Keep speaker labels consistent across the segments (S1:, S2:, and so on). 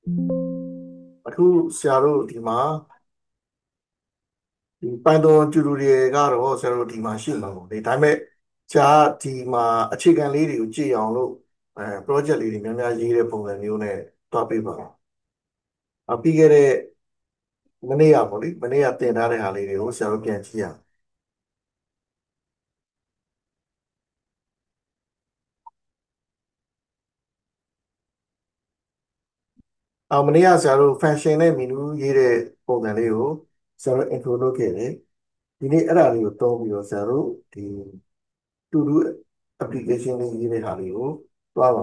S1: အခုဆရာတို့ဒီမှာဒီပိုင်သွန်ကျူတူတွေကတော့ဆရာတို့ဒီမှာရှိမှာပေါ့လေဒါပေမဲ့ဆရာဒီမှာအခြေခံလေးတွေကိုကြည့်အောင်လို့project လေးတွေများများရေးတဲ့ပုံစံမျိုးနဲ့တွားပေးပါပြီးခဲ့တဲ့မနေ့ကပေါ့လေမနေ့ကတင်ထားတဲ့ဟာလေးတွေကိုဆရာတို့ပြန်ကြည့်ရအောင်မနေ့ကဆရာတို့ function နဲ့ menu ရေးတဲ့ပုံစံလေးကိုဆရာတို့ intro လုပ်ခဲ့တယ်ဒီနေ့အဲ့ဒါလေးကိုသုံးပြီးတော့ဆရာတို့ဒီ to do application လေးရေးတဲ့ဟာလေးကိုတွားပါ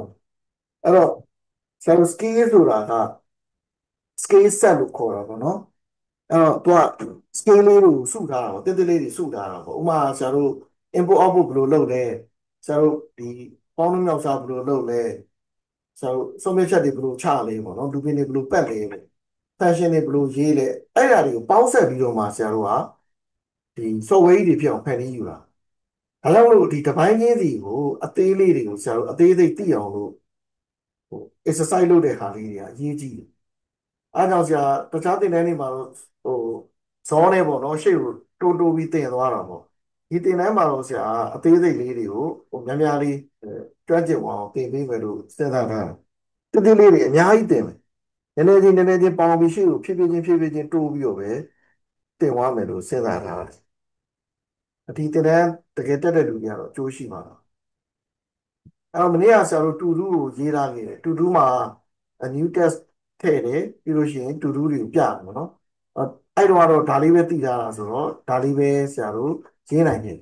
S1: အဲ့တော့ဆရာတို့ skill ဆိုတာက scale set လို့ခေါ်တာပေါ့နော်အဲ့တော့သူက scale လေးကိုစုထားတာပေါ့တစ်တစ်လေးတွေစုထားတာပေါ့ဥပမာဆရာတို့ input output ဘယ်လိုလုပ်လဲဆရာတို့ဒီပေါင်းနှုန်းမြောက်စားဘယ်လိုလုပ်လဲဆရာတို့ဆုံးဖြတ်ချက်တွေဘယ်လိုချလဲပေါ့နော်လူပင်တွေဘယ်လိုပတ်လဲပေါ့ function တွေဘယ်လိုရေးလဲအဲ့ဒါတွေကိုပေါင်းဆက်ပြီးတော့မှဆရာတို့ကဒီ software တွေဖြစ်အောင်ဖန်တီးယူတာဒါကြောင့်မလို့ဒီတစ်ပိုင်းချင်းစီကိုအသေးလေးတွေကိုဆရာတို့အသေးစိတ်သိအောင်လို့ဟို exercise လုပ်တဲ့ဟာလေးတွေကအရေးကြီးတယ်အားကြောင့်ဆရာတခြားသင်တန်းတွေမှာတော့ဟိုဇောနဲ့ပေါ့နော်ရှေ့ကိုတိုးပြီးသင်သွားတာပေါ့ဒီသင်တန်းမှာတော့ဆရာအသေးစိတ်လေးတွေကိုများများလေးကျွမ်းကျင်အောင်သင်ပေးမယ်လို့စဉ်းစားထားတယ်တိတိလေးတွေအများကြီးသင်မယ်နည်းနည်းချင်းပေါင်းပြီးရှေ့ကိုဖြည်းဖြည်းချင်းတိုးပြီးတော့ပဲသင်သွားမယ်လို့စဉ်းစားထားတယ်ဒီသင်တန်းတကယ်တက်တဲ့လူတွေကတော့အကျိုးရှိမှာပါအဲ့တော့မနေ့ကဆရာတို့တူတူကိုရေးထားခဲ့တယ်တူတူမှာ new test ထည့်တယ်ပြီးလို့ရှိရင်တူတူတွေကိုပြတယ်ပေါ့နော်အဲ့တော့ဒါလေးပဲသိထားတာဆိုတော့ဒါလေးပဲဆရာတို့ရေးနိုင်တယ်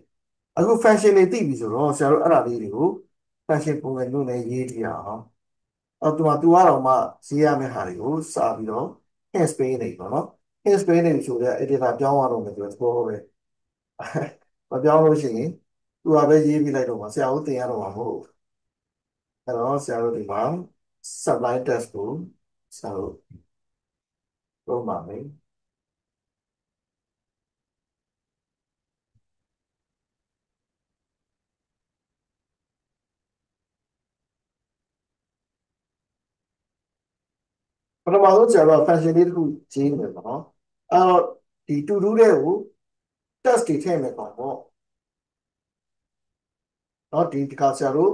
S1: အခု function တွေသိပြီဆိုတော့ဆရာတို့အဲ့ဒါလေးတွေကို function ပုံစံမျိုးနဲ့ရေးကြည့်အောင်သူကတော့မှရေးရမယ့်ဟာတွေကိုစပြီးတော့ hint space နေပေါ့နော် hint space နေဆိုတဲ့ editor ပြောင်းရတော့မယ်ဆိုတော့သဘောပဲမပြောင်းလို့ရှိရင်သူကပဲရေးပြီးလိုက်တော့မှဆရာတို့သင်ရတော့မှာမဟုတ်ဘူးအဲ့တော့ဆရာတို့ဒီမှာ sublime text ကိုဆရာတို့သုံးပါမယ်ပထမဆုံးဆရာတို့က function လေးတစ်ခုရေးနေမယ်ပေါ့နော်အဲ့တော့ဒီ to do တဲ့ကို test တွေထည့်မယ်ပေါ့နော်ဒီတစ်ခါဆရာတို့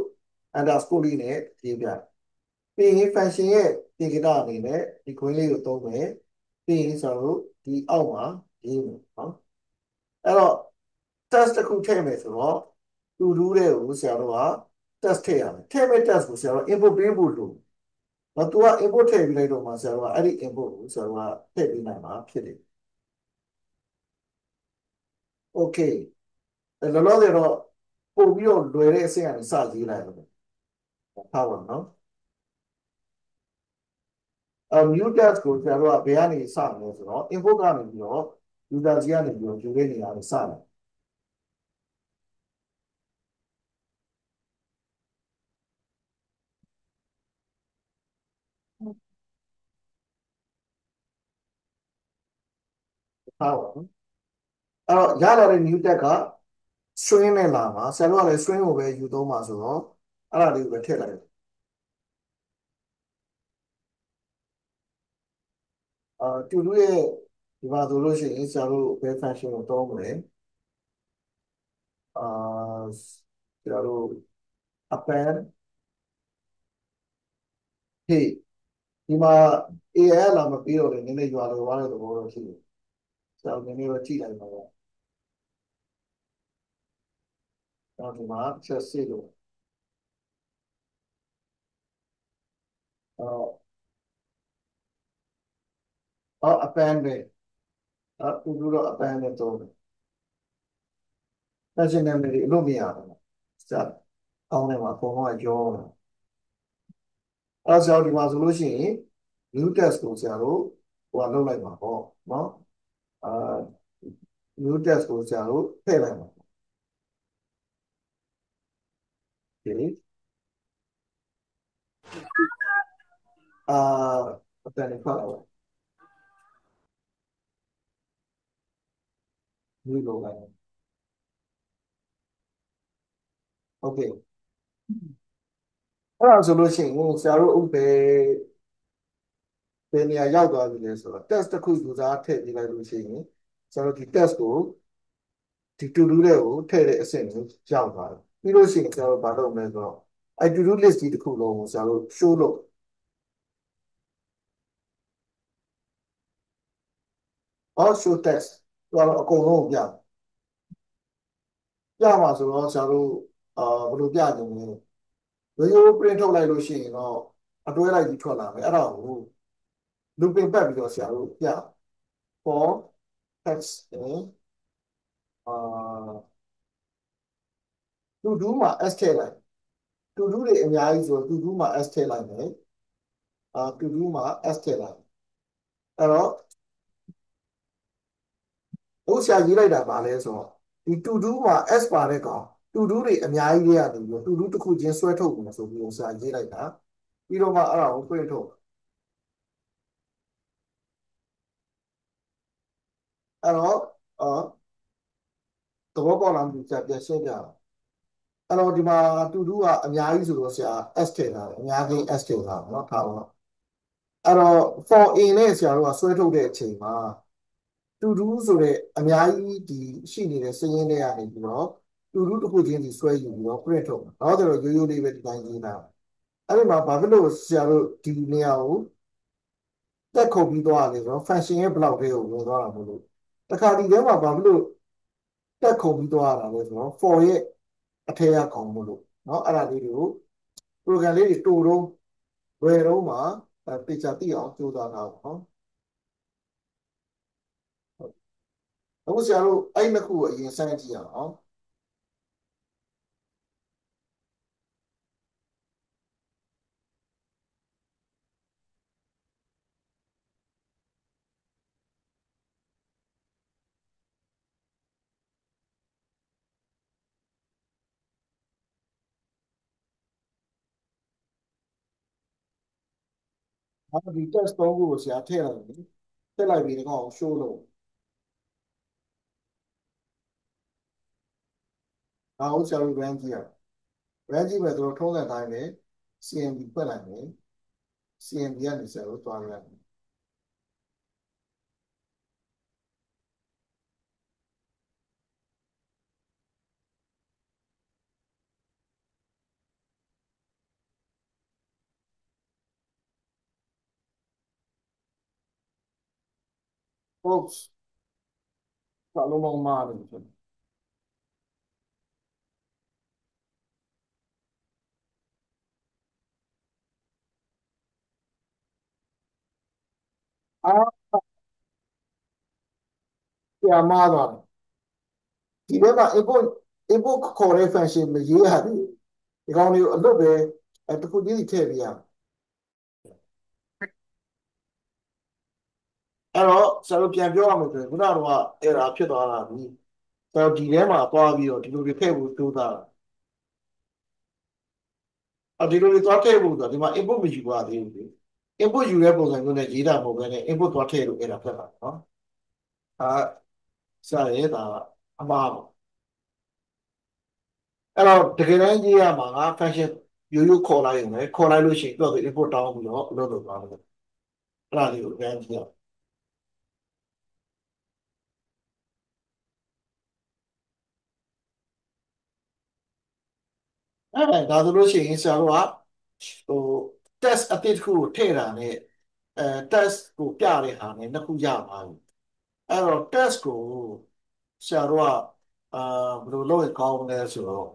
S1: underscore လေးနဲ့ရေးပြပြီးရင် function ရဲ့သင်္ကေတအနေနဲ့ဒီ green လေးကိုသုံးမယ်ပြီးရင်ဆရာတို့ဒီအောက်မှာရေးမယ်နော်အဲ့တော့ test တစ်ခုထည့်မယ်ဆိုတော့ to do တဲ့ကိုဆရာတို့က test ထည့်ရမယ်ထည့်မဲ့ test ကိုဆရာတို့ input ပေးဖို့လိုသူက input ထည့်ပြီးလိုက်တော့မှဆရာတို့ကအဲ့ဒီ input ကိုဆရာတို့ကထည့်ပေးနိုင်မှာဖြစ်တယ် okay လောလောဆယ်တော့ပို့ပြီးတော့လွယ်တဲ့အဆင့်ကနေစရေးလိုက်လို့ဟုတ်ပါနော်new task ကိုဆရာတို့ကဘယ်ကနေစမလဲဆိုတော့ input ကနေပြီးတော့ user ကြီးကနေပြီးတော့ယူတဲ့နေရာကိုစတယ်ဟုတ်ပါဘူးအဲ့တော့ရလာတဲ့ new task က string နဲ့လာမှာဆရာတို့ကလည်း string ကိုပဲယူသုံးမှာဆိုတော့အဲ့ဒါလေးကိုပဲထည့်လိုက်တူတူရဲ့ဒီမှာဆိုလို့ရှိရင်ဆရာတို့ဘယ် function ကိုသုံးမလဲဆရာတို့ append hey ဒီမှာ AL လာမပြီးတော့လည်းနည်းနည်းရွာလောသွားတဲ့သဘောတော့ရှိတယ်ဆရာတို့နည်းနည်းတော့ကြည့်လိုက်ပါတော့ဒီမှာချက်စစ်လို့append ပဲတူတူတော့ append နဲ့သုံးတယ် national memory အလို့မရဘူးစအောင်းထဲမှာအကုန်လုံးကရောတယ်ဆရာတို့ဒီမှာဆိုလို့ရှိရင် new test ကိုဆရာတို့ဟိုကလုပ်လိုက်ပါပေါ့နော်အာ new test ကိုဆရာတို့ထည့်လိုက်ပါဒီအာအတန်ဖတ်အောင် new လုပ်လိုက်โอเคအဲ့ဒါဆိုလို့ရှိရင်ဆရာတို့ဥပ္ပေ ဘယ်နေရာရောက်သွားပြီလဲဆိုတော့ test တစ်ခုယူစားထည့်ပြလိုက်လို့ရှိရင်ကျွန်တော်ဒီ test ကိုဒီ to do တွေကိုထည့်တဲ့အဆင့်ကိုရောက်သွားတယ်ပြီးလို့ရှိရင်ကျွန်တော်ဘာလုပ်မလဲဆိုတော့အဲ to do list ကြီးတစ်ခုလုံးကိုကျွန်တော် show လုပ် all show test တော့အကုန်လုံးကိုပြမှာဆိုတော့ကျွန်တော်ဘယ်လိုပြကြမလဲရိုးရိုး print ထုတ်လိုက်လို့ရှိရင်တော့အတွဲလိုက်ကြီးထွက်လာမယ်အဲ့ဒါကို looping ပတ်ပြီးတော့ဆရာတို့ပြ for text နဲ့အာ to do မှာ s ထည့်လိုက် to do တွေအများကြီးဆိုတော့ to do မှာ s ထည့်လိုက်မယ်to do မှာ s ထည့်လိုက်အဲ့တော့ဘုဆရာရေးလိုက်တာပါလဲဆိုတော့ဒီ to do မှာ s ပါတဲ့ကောင် to do တွေအများကြီးတွေကနေပြီးတော့ to do တစ်ခုချင်းဆွဲထုတ်မယ်ဆိုပြီးတော့ဆရာရေးလိုက်တာပြီးတော့မှအဲ့ဒါကို print ထုတ်အဲ့တော့သဘောပေါက်လားမသိဘူးဆရာပြန်ရှင်းပြအောင်အဲ့တော့ဒီမှာ to do ကအများကြီးဆိုတော့ဆရာ s ထည့်ထားတယ်အများကြီး s ထည့်ထားတယ်เนาะထားပါတော့အဲ့တော့ for in နဲ့ဆရာတို့ကဆွဲထုတ်တဲ့အချိန်မှာ to do ဆိုတဲ့အများကြီးဒီရှိနေတဲ့စရင်းတွေကနေပြီးတော့ to do တစ်ခုချင်းစီဆွဲယူပြီးတော့ print ထုတ်မှာနောက်တော့ရိုးရိုးလေးပဲဒီတိုင်းရေးတာအဲ့ဒီမှာဘာဖြစ်လို့ဆရာတို့ဒီနေရာကိုတက်ခုတ်ပြီးသွားလဲဆိုတော့ function ရဲ့ block တွေကိုဝင်သွားတာမဟုတ်လို့တခါဒီထဲမှာဘာဖြစ်လို့တက်ခုတ်ပြီးသွားတာလဲဆိုတော့ for ရဲ့အထက်ကကောင်မလို့เนาะအဲ့ဒါလေးတွေကို program လေးတွေတူတော့ဝယ်တော့မှာတေချာသိအောင်ကြိုးစားတာပေါ့နော်အခုဆရာတို့အဲ့နှစ်ခုကိုအရင်စမ်းကြည့်အောင်ဒီ test 3ခုကိုဆရာထည့်လိုက်ပြီထည့်လိုက်ပြီးတော့ show လုပ်ဒါကိုဆရာတို့ run ကြည့်ရ run ကြည့်မယ်ဆိုတော့ထုံးစံတိုင်းပဲ CMD ဖွင့်လိုက်မယ် CMD ကနေဆရာတို့သွားရမယ် folks ဘာလို့မမလို့ဖြစ်အားဆရာမသွားတယ်ဒီဘက်က input ခေါ်တဲ့ function မရေးရဘူးဒီကောင်လေးကိုအလွတ်ပဲတစ်ခုချင်းစီထည့်ပေးရမယ်အဲ့တော့ဆရာတို့ပြန်ပြောရမယ်ဆိုရင်ခုနကတော့ error ဖြစ်သွားတာပြီဆိုတော့ဒီထဲမှာသွားပြီးတော့ဒီလိုတွေထည့်ဖို့ကြိုးစားတာဒီလိုတွေသွားထည့်ဖို့ဆိုတာဒီမှာ input မယူပါသေးဘူးလေ input ယူတဲ့ပုံစံမျိုးနဲ့ရေးတာမဟုတ်ဘဲနဲ့ input သွားထည့်လို့error ဖြစ်တာနော်ဆရာရဲ့ဒါအမှားပေါ့အဲ့တော့တကယ်တမ်းရေးရမှာက function ရိုးရိုးခေါ်လိုက်ရင်လည်းခေါ်လိုက်လို့ရှိရင်သူ့အတူ input တောင်းပြီးတော့အလုပ်လုပ်သွားတယ်အဲ့ဒါလေးကိုပြန်ကြည့်ရအောင်ဒါဆိုလို့ရှိရင်ဆရာတို့ကဟို test အသစ်တစ်ခုကိုထည့်တာနဲ့test ကိုပြတဲ့ဟာနဲ့နှစ်ခုရပါပြီအဲ့တော့ test ကိုဆရာတို့ကဘယ်လိုလုပ်ရင်ကောင်းမလဲဆိုတော့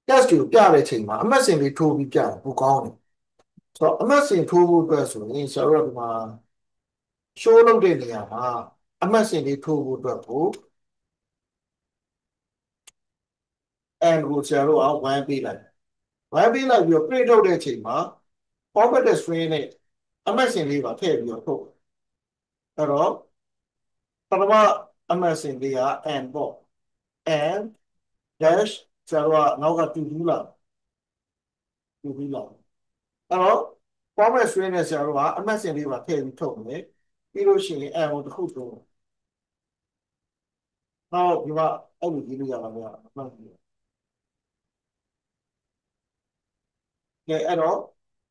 S1: test ကိုပြတဲ့အချိန်မှာအမှတ်စဉ်လေးထိုးပြီးပြတယ်ပိုကောင်းတယ်ဆိုတော့အမှတ်စဉ်ထိုးဖို့အတွက်ဆိုရင်ဆရာတို့ကဒီမှာ show လုပ်တဲ့နေရာမှာအမှတ်စဉ်လေးထိုးဖို့အတွက်ကို and ကိုဆရာတို့က1ပေးလိုက်1ပေးလိုက်ပြီးတော့ print ထုတ်တဲ့အချိန်မှာ formatted string နဲ့အမှတ်စဉ်လေးပါထည့်ပြီးတော့ထုတ်အဲ့တော့ပထမအမှတ်စဉ်လေးက and ပေါ့ and dash ဆရာတို့ကနောက်ကတူတူးလာတူတူးလာအဲ့တော့ format string နဲ့ဆရာတို့ကအမှတ်စဉ်လေးပါထည့်ပြီးထုတ်မယ်ပြီးလို့ရှိရင် and ကိုတစ်ခုထုတ်နောက်ဒီမှာအဲ့လိုရေးလို့ရပါမလားအမှတ်ကြီးကဲအဲ့တော့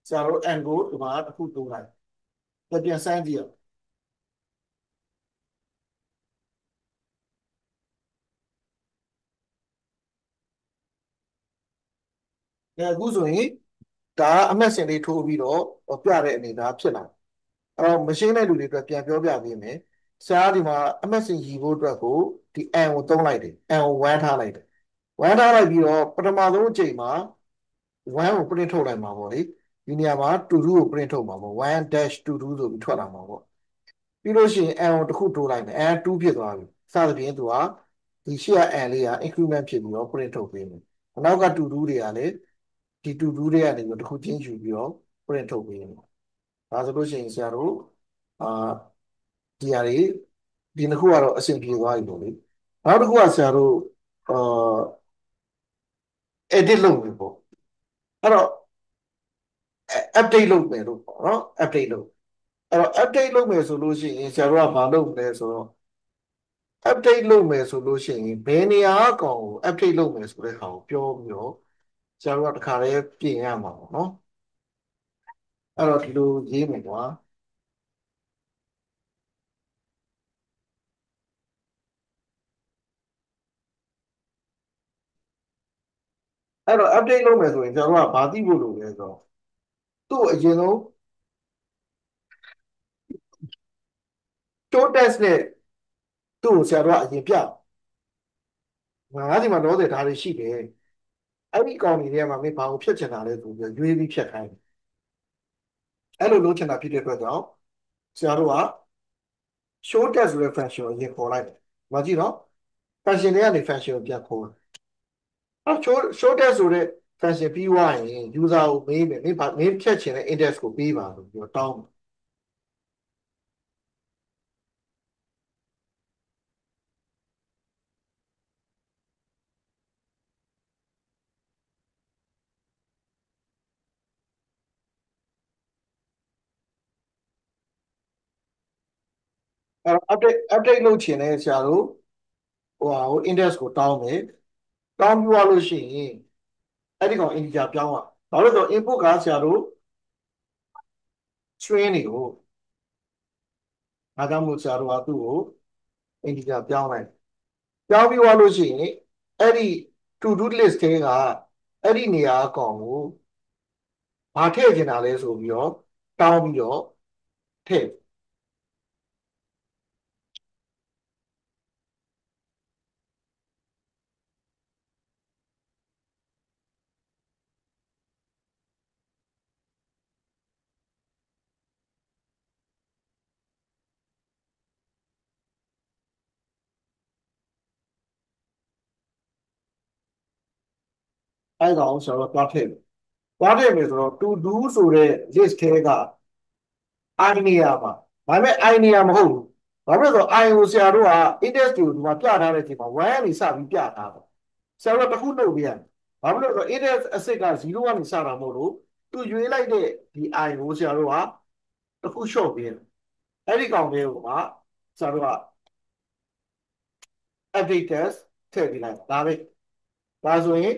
S1: ဆရာတို့ and ကိုဒီမှာတစ်ခုတိုးလိုက် ပြန်စမ်းကြည့်အောင်အခုဆိုရင်ဒါကအမှတ်စဉ်လေးထိုးပြီးတော့ပြတဲ့အနေအထားဖြစ်လာအဲ့တော့မရှင်းတဲ့လူတွေအတွက်ပြန်ပြောပြပေးမယ်ဆရာဒီမှာအမှတ်စဉ်ရည်ဖို့အတွက်ကိုဒီ n ကိုသုံးလိုက်တယ် n ကို1ထားလိုက်တယ်1ထားလိုက်ပြီးတော့ပထမဆုံးအချိန်မှာ1ကို print ထုတ်လိုက်မှာပေါ့လေဒီနေရာမှာ22ကို print ထုတ်မှာပေါ့1-22ဆိုပြီးထွက်လာမှာပေါ့ပြီးလို့ရှိရင် n ကိုတစ်ခုတိုးလိုက်မယ် n 2ဖြစ်သွားပြီစသဖြင့်သူကဒီရှေ့က n လေးက increment ဖြစ်ပြီးတော့ print ထုတ်ပေးမယ်နောက်က22တွေကလည်းဒီ22တွေကနေပြီးတော့တစ်ခုချင်းယူပြီးတော့ print ထုတ်ပေးမယ်ဒါဆိုလို့ရှိရင်ဆရာတို့အာဒီဟာတွေဒီနှစ်ခုကတော့အဆင်ပြေသွားပြီပေါ့လေနောက်တစ်ခုကဆရာတို့အာ edit လုပ်မယ်ပေါ့အဲ့တော့ update လုပ်မယ်လို့ပေါ့နော် update လုပ်အဲ့တော့ update လုပ်မယ်ဆိုလို့ရှိရင်ဆရာတို့ကဘာလုပ်မလဲဆိုတော့ update လုပ်မယ်ဆိုလို့ရှိရင်ဘယ်နေရာအကောင်ကို update လုပ်မယ်ဆိုတဲ့ဟာကိုပြောပြီးတော့ဆရာတို့ကတခါတည်းပြင်ရမှာပေါ့နော်အဲ့တော့ဒီလိုရေးမယ်ကွာအဲ့တော့ update လုပ်မယ်ဆိုရင်ကျွန်တော်တို့ကဘာသိဖို့လိုလဲဆိုတော့သူ့အရင်ဆုံး show test နဲ့သူ့ကိုဆရာတို့ကအရင်ပြငါးဒီမှာတော့တဲ့ဒါတွေရှိတယ်အဲ့ဒီကောင်တွေထဲမှာမင်းဘာကိုဖြတ်ချင်တာလဲဆိုပြီးရွေးပြီးဖြတ်ခိုင်းတယ်အဲ့လိုလုပ်ချင်တာဖြစ်တဲ့အတွက်ကြောင့်ဆရာတို့က show test ဆိုတဲ့ function ကိုအရင်ခေါ်လိုက်တယ်။မကြည့်နော် function တွေကနေ function ကိုပြန်ခေါ်တယ်။အဲ show test ဆိုတဲ့ function ပြီးသွားရင် user ကိုမေးမယ်မင်းဖြတ်ချင်တဲ့ index ကိုပေးပါလို့ပြောတောင်းတယ်။အဲ update လုပ်ချင်တဲ့ဆရာတို့ဟို index ကိုတောင်းမယ်။တောင်းပြီးသွားလို့ရှိရင်အဲ့ဒီကောင် integer ပြောင်းอ่ะ။ဘာလို့လဲဆိုတော့ input ကဆရာတို့ string တွေကိုဒါကြောင့်မို့ဆရာတို့ကသူ့ကို integer ပြောင်းလိုက်ပြောင်းပြီးသွားလို့ရှိရင်အဲ့ဒီ to do list ထဲကအဲ့ဒီနေရာအကောင်ကိုဘာထည့်ချင်တာလဲဆိုပြီးတော့တောင်းပြီးတော့ထည့်အဲ့ကောင်ဆိုတော့တွားထည့်တွားထည့်မယ်ဆိုတော့ to do ဆိုတဲ့ list ထဲက I နေရာမှာဒါပေမဲ့ I နေရာမဟုတ်ဘူးဘာဖြစ်လို့လဲဆိုတော့ I ကိုဆရာတို့က index ကိုဒီမှာပြထားတဲ့အချိန်မှာ1ကနေစပြီးပြထားတယ်ဆရာတို့ကတစ်ခုလုပ်ပြရတယ်ဘာဖြစ်လို့လဲဆိုတော့ index အစစ်က0ကနေစတာမဟုတ်လို့သူရွေးလိုက်တဲ့ဒီ I ကိုဆရာတို့ကတစ်ခုရှော့ပေးတယ်အဲ့ဒီကောင်လေးကိုကဆရာတို့က update test ထည့်ပေးလိုက်ဒါပဲဒါဆိုရင်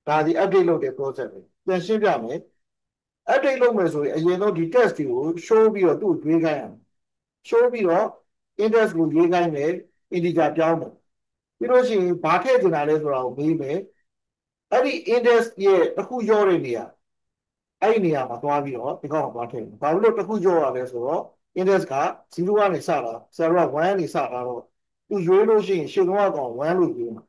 S1: ဒါဒီ update လုပ်တဲ့ process ပဲပြန်ရှင်းပြမယ် update လုပ်မယ်ဆိုရင်အရင်ဆုံးဒီ test တွေကို show ပြီးတော့သူ့ကိုရွေးခိုင်းရမယ် show ပြီးတော့ index ကိုရွေးခိုင်းမယ် integer ပြောင်းမယ်ပြီးလို့ရှိရင်ဘာထည့်ချင်တာလဲဆိုတာကိုမေးမယ်အဲ့ဒီ index ရဲ့တစ်ခုရောတဲ့နေရာအဲ့ဒီနေရာမှာသွားပြီးတော့ဒီကောင်ကိုသွားထည့်မယ်ဘာလို့တစ်ခုရောရလဲဆိုတော့ index က0ကနေစတာဆရာတို့က1ကနေစတာတော့သူရွေးလို့ရှိရင်ရှေ့ဆုံးကောင်1လို့ရွေးမှာ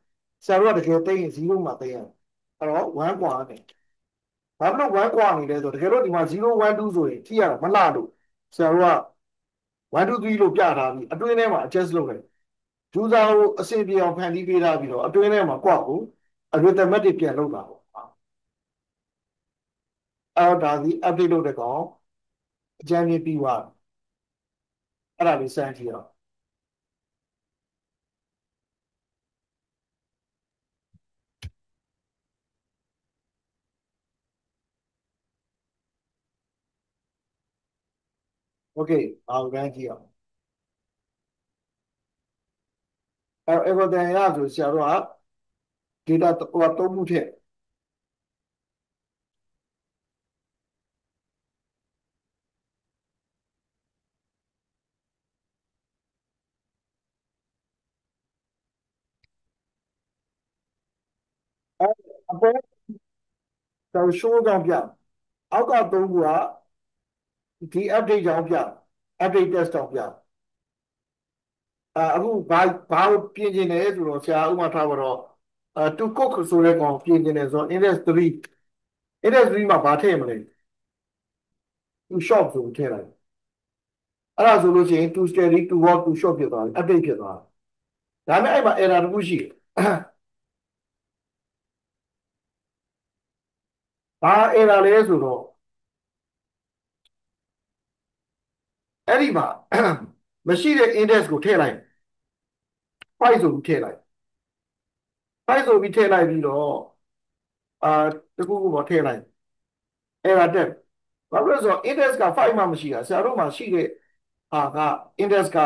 S1: ဆရာတို့ကတကယ်သိရင်0မှာသိရမယ်အဲ့တော့1กว่าတယ်ဘာလို့1กว่าနေလဲဆိုတော့တကယ်လို့ဒီမှာ0 1 2ဆိုရင်ထိရတော့မလှလို့ဆရာတို့က1 2 3လို့ပြထားပြီးအတွင်းထဲမှာ adjust လုပ်လိုက် user ကိုအဆင်ပြေအောင်ဖန်တီးပေးထားပြီးတော့အတွင်းထဲမှာကွက်ကို arithmetic ပြန်လုပ်တာပေါ့အဲ့တော့ဒါဒီ update လုပ်တဲ့ကောင်အကြမ်းမြင်ပြီးသွားအဲ့ဒါလေးစမ်းကြည့်အောင် okay အောင်စမ်းကြည့်အောင်အဲ့ everything ရဆိုဆရာတို့က data ဟိုသုံးခုထည့် အဲအပေါ်ကျွန်တော် show ကြောင့်ပြအောက်ကသုံးခုကဒီ update ကြောင့်ပြ update test ကြောင့်ပြအခုဘာကိုပြင်ကျင်လဲဆိုတော့ဆရာဥပမာထားပါတော့to cook ဆိုတဲ့ကောင်ပြင်ကျင်တယ်ဆိုတော့ index 3မှာဘာထည့်မလဲ to shop ဆိုပြီးထည့်လိုက်အဲ့ဒါဆိုလို့ရှိရင် to steady to work to shop ဖြစ်သွားပြီ update ဖြစ်သွားတယ်ဒါပေမဲ့အဲ့မှာ error တစ်ခုရှိတယ်ဘာ error လဲဆိုတော့အဲ့ဒီမှာမရှိတဲ့ index ကိုထည့်လိုက်5ဆိုပြီးထည့်လိုက်5ဆိုပြီးထည့်လိုက်ပြီးတော့တခုခုပေါ်ထည့်လိုက် error တက်ဘာလို့လဲဆိုတော့ index က5မှမရှိတာဆရာတို့မှာရှိတဲ့ဟာက index က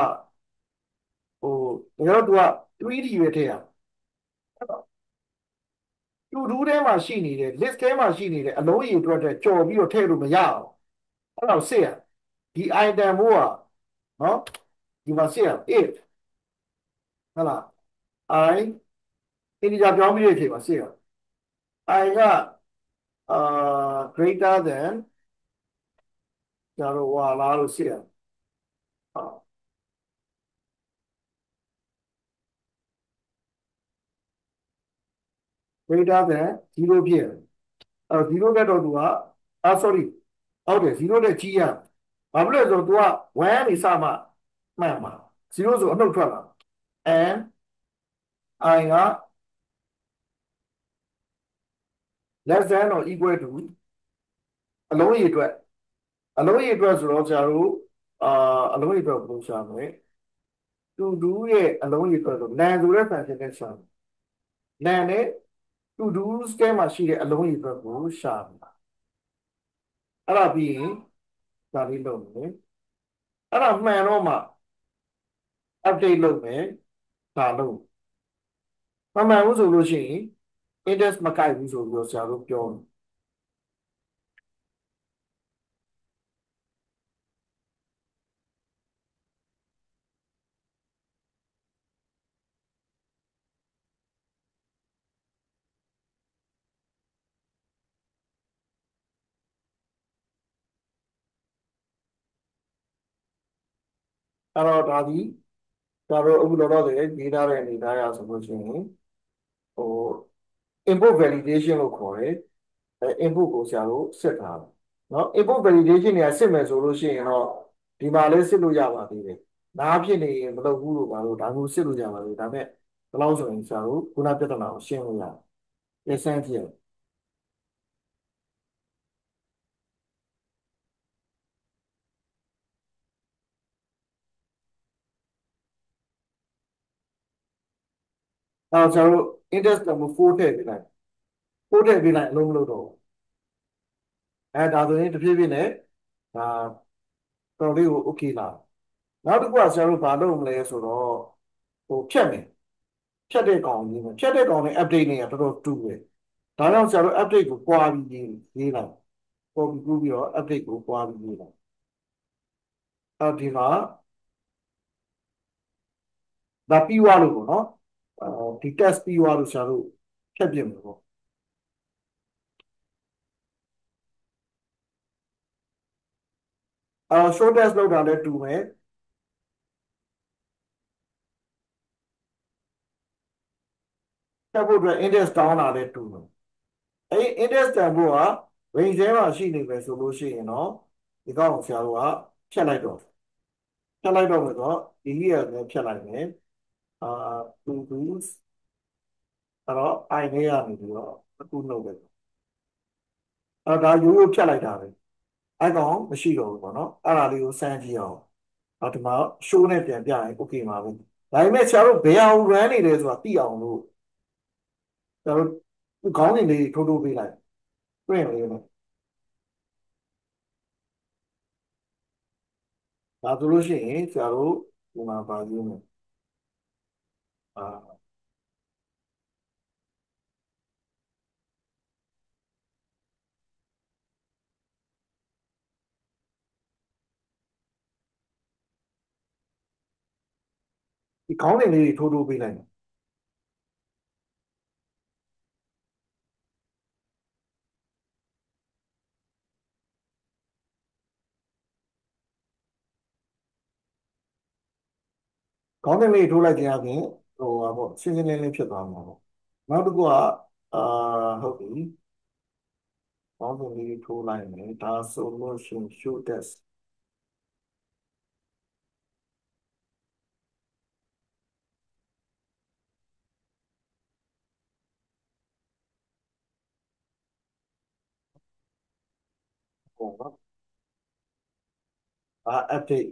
S1: ဟိုတကယ်တော့ तू က3D ပဲထည့်ရအဲ့တော့ to do ထဲမှာရှိနေတဲ့ list ထဲမှာရှိနေတဲ့အလုံးရေအတွက်တဲ့ကြော်ပြီးတော့ထည့်လို့မရအောင်အဲ့တော့စစ်ရဒီ item ဘို့ကနော်ဒီမှာစစ်ရ if ဟုတ်လား i integer ပြောင်းပြီးတဲ့အချိန်မှာစစ်ရ i ကgreater than ကျတော့ဟွာလားလို့စစ်ရဟာ greater than 0ဖြစ်ရအဲ့တော့0တက်တော့ तू ကsorry ဟုတ်တယ်0တက်ကြီးရဘာဖြစ်လဲဆိုတော့ तू က1ကနေစမှမှန်မှာ0ဆိုအနှုတ်ထွက်လာ and i က less than or equal to အလုံးရေအတွက်ဆိုတော့ဆရာတို့အလုံးရေအတွက်ဘယ်လိုရှာမလဲ to do ရဲ့အလုံးရေအတွက်ဆို nan ဆိုတဲ့ function နဲ့ရှာမယ် nan နဲ့ to do ထဲမှာရှိတဲ့အလုံးရေအတွက်ကိုရှာမယ်အဲ့ဒါပြီးရင်ဒါလေးလုပ်မယ်အဲ့ဒါမှန်တော့မှ update လုပ်မယ်ဒါလုပ်မမှန်ဘူးဆိုလို့ရှိရင် index မကိုက်ဘူးဆိုပြီးတော့ဆရာတို့ပြောတယ်အဲ့တော့ဒါဒီဆရာတို့အခုလောလောဆယ်ရေးထားတဲ့အနေအထားအရဆိုလို့ရှိရင်ဟို input validation လို့ခေါ်တယ်input ကိုဆရာတို့စစ်ထားတယ်เนาะ input validation တွေကစစ်မယ်ဆိုလို့ရှိရင်တော့ဒီမှာလည်းစစ်လို့ရပါသေးတယ်နားဖြစ်နေရင်မလုပ်ဘူးလို့ပါလို့ဒါမျိုးစစ်လို့ရပါသေးတယ်ဒါပေမဲ့ဘယ်လောက်ဆိုရင်ဆရာတို့ခုနပြဿနာကိုရှင်းလို့ရတယ် essence ဖြစ်အဲ့တော့ဆရာတို့ index က4ထည့်ပေးလိုက်4ထည့်ပေးလိုက်အလုံးမလို့တော့ဒါဆိုရင်တဖြည်းဖြည်းနဲ့ဒါတော်လေးကို okay လာနောက်တစ်ခုကဆရာတို့ဘာလုပ်မလဲဆိုတော့ဖြတ်မယ်ဖြတ်တဲ့ကောင်ကြီးမယ်ဖြတ်တဲ့ကောင်နဲ့ update နဲ့ကတော်တော်တူတယ်ဒါကြောင့်ဆရာတို့ update ကိုပွားပြီးရေးလိုက်ပေါ်ပြီးကူးပြီးတော့ update ကိုပွားပြီးရေးလိုက်ဒီမှာဒါပြီးသွားလို့ပေါ့နော်ဒီ test ပြီးသွားလို့ဆရာတို့ဖြတ်ပြမယ်ပေါ့short test လောက်တာလည်းတူမယ်ဖြတ်ဖို့အတွက် index တောင်းတာလည်းတူမယ်index တန်ဖို့က range ထဲမှာရှိနေမယ်ဆိုလို့ရှိရင်တော့ဒီကောင်ကိုဆရာတို့ကဖြတ်လိုက်တော့မယ်ဆိုတော့ဒီကြီးရလည်းဖြတ်လိုက်မယ်အာ to dos အဲ့တော့ i နဲ့ရနေပြီးတော့အခုလုပ်တယ်ဒါရိုးရိုးဖြတ်လိုက်တာပဲအဲ့ကောင်မရှိတော့ဘူးပေါ့နော်အဲ့ဒါလေးကိုစမ်းကြည့်အောင်ဒီမှာ show နဲ့ပြန်ပြရင် okay ပါပဲဒါပေမဲ့ဆရာတို့ဘယ်အောင် run နေလဲဆိုတာသိအောင်လို့ဆရာတို့ခေါင်းစဉ်လေးထိုးပေးလိုက်တွေ့ရင်လေးနော်ဒါဆိုလို့ရှိရင်ဆရာတို့ဒီမှာပါကြည့်မယ်အာဒီခေါင်းစဉ်လေးထိုးပေးလိုက် ခေါင်းစဉ်လေးထိုးလိုက်ခြင်းအပြင်ဟိုပါပေါ့ရှင်းရှင်းလင်းလင်းဖြစ်သွားမှာပေါ့နောက်တစ်ခုကအာဟုတ်ပြီခေါင်းစဉ်လေးထိုးလိုက်မယ်ဒါဆိုလို့ရှိရင် show test ပေါ့နော်ဒါ update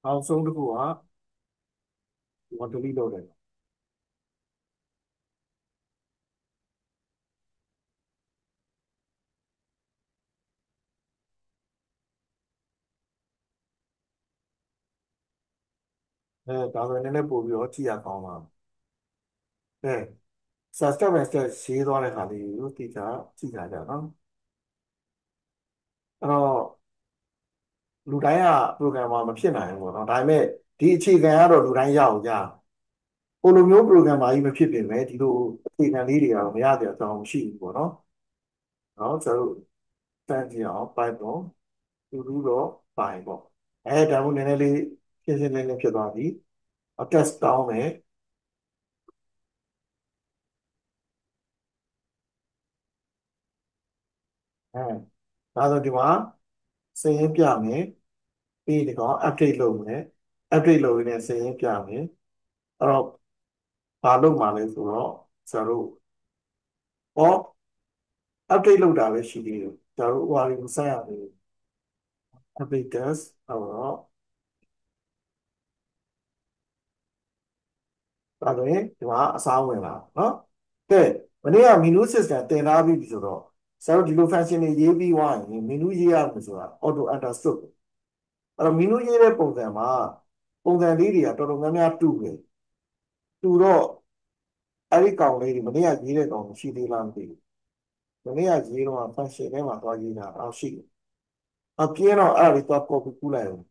S1: နောက်ဆုံးတစ်ခုကဒီမှာ delete လုပ်တယ်ဒါဆိုရင်လည်းပို့ပြီးတော့ကြည့်ရကောင်းပါအဲ step by step ရေးသွားတဲ့ခါလေးကိုသိကြကြည့်ကြကြနော်အဲ့တော့လူတိုင်းက programmer မဖြစ်နိုင်ဘူးပေါ့နော်ဒါပေမဲ့ဒီအခြေခံကတော့လူတိုင်းရအောင်ရဟိုလိုမျိုး programmer ကြီးမဖြစ်ပြင်မဲ့ဒီလိုအခြေခံလေးတွေကတော့မရတဲ့အကြောင်းမရှိဘူးပေါ့နော်နော်ကျွန်တော်တို့စမ်းကြည့်အောင် Python တူတူတော့ပိုင်ပေါ့ဒါမှမဟုတ်နည်းနည်းလေးရှင်းရှင်းလင်းလင်းဖြစ်သွားပြီ test တောင်းမယ်ဒါဆိုဒီမှာစာရင်းပြမယ်ပြီးဒီကောင် update လုပ်မယ် update လုပ်ရင်းနဲ့စာရင်းပြမယ်အဲ့တော့ဘာလုပ်မှာလဲဆိုတော့ကျွန်တော်တို့ဟော update လုပ်တာပဲရှိသေးတယ်ကျွန်တော်တို့ဟိုဟာလေးကိုစမ်းရမယ် update test အဲ့တော့ဒါဆိုရင်ဒီမှာအစားဝင်လာနော်ကဲမနေ့က menu system တင်ထားပြီးပြီဆိုတော့ကျွန်တော်တို့ဒီလို function တွေရေးပြီးသွားရင် menu ရေးရမယ်ဆိုတာ auto understood အဲ့တော့ menu ရေးတဲ့ပုံစံမှာပုံစံလေးတွေကတော်တော်များများတူတယ်တူတော့အဲ့ဒီကောင်လေးတွေမနေ့ကရေးတဲ့ကောင်ရှိသေးလားမသိဘူးမနေ့ကရေးတော့ function ထဲမှာသွားရေးတာအောက်ရှိတယ်အပြင်းတော့အဲ့ဒါလေးသွား copy ကူးလိုက်အောင်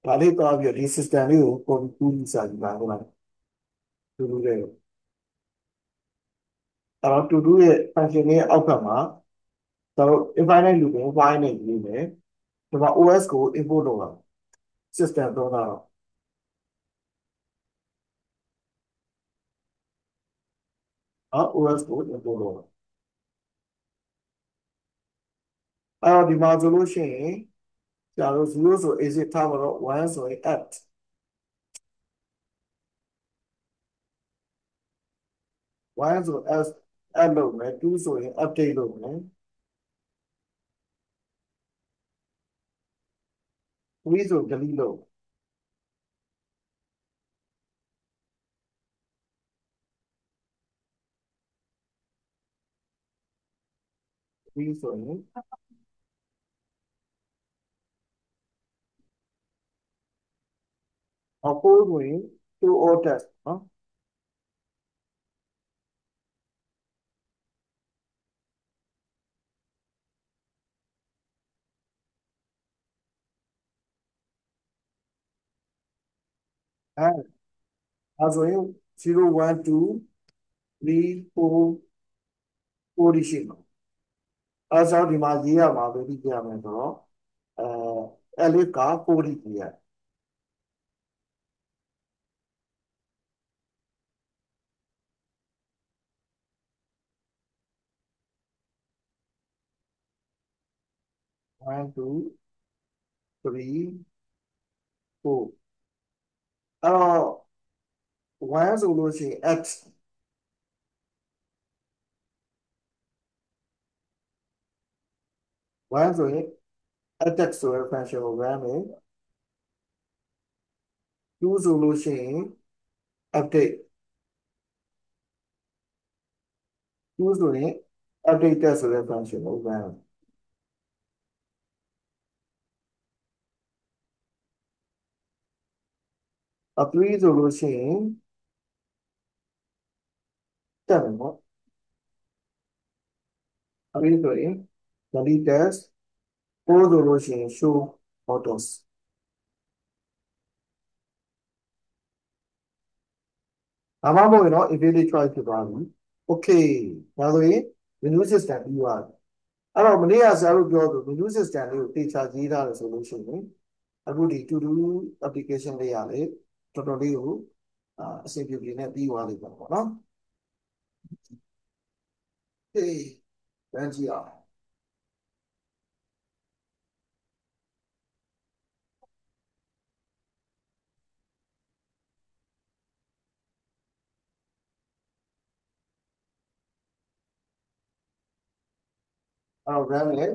S1: ဒါလေးသွားပြီးတော့ဒီ system လေးကို copy ကူးပြီးစာကြည့်ပါဦးလားတူတူလေးအဲ့တော့တူတူရဲ့ function လေးရဲ့အောက်ဘက်မှာကျွန်တော်တို့ infinite looping while နဲ့ရေးမယ်ဒီမှာ OS ကို import လုပ်တာ system သုံးတာတော့နော် OS ကို import လုပ်တာအဲ့တော့ဒီမှာဆိုလို့ရှိရင်ကျွန်တော်တို့0ဆို exit ထားမှာတော့1ဆိုရင် add 1ဆို add လုပ်မယ်2ဆိုရင် update လုပ်မယ်3ဆို delete လုပ်3ဆိုရင်4ဆိုရင် to all test နော်အဲဆိုရင်0 1 2 3 4 4ဒီရှိမှာအဲဆိုဒီမှာရေးရမှာပဲဒီပြရမယ်ဆိုတော့elif က4ဒီပြရ1 2 3 4အဲ့တော့1ဆိုလို့ရှိရင် x 1ဆိုရင် attack ဆိုတဲ့ function ကို run မယ်2ဆိုလို့ရှိရင် update 2ဆိုရင် update test ဆိုတဲ့ function ကို run 3ဆိုလို့ရှိရင်တက်မယ်ပေါ့3ဆိုရင် delete test 4ဆိုလို့ရှိရင် show autos ဒါမှမဟုတ်ရင်တော့ infinite choice ဖြစ်သွားပြီ okay ဒါဆိုရင် menu system ပြီးသွားပြီအဲ့တော့မနေ့ကဆရာတို့ပြောဆို menu system လေးကိုတေချာရေးထားတယ်ဆိုလို့ရှိရင်အခုဒီ to do application လေးရတယ်တော်တော်လေးကိုအဆင်ပြေပြေနဲ့ပြီးသွားလိမ့်မယ်ပေါ့နော်ဟေးတန်းကြည့်အောင်အဲ့တော့ RAM နဲ့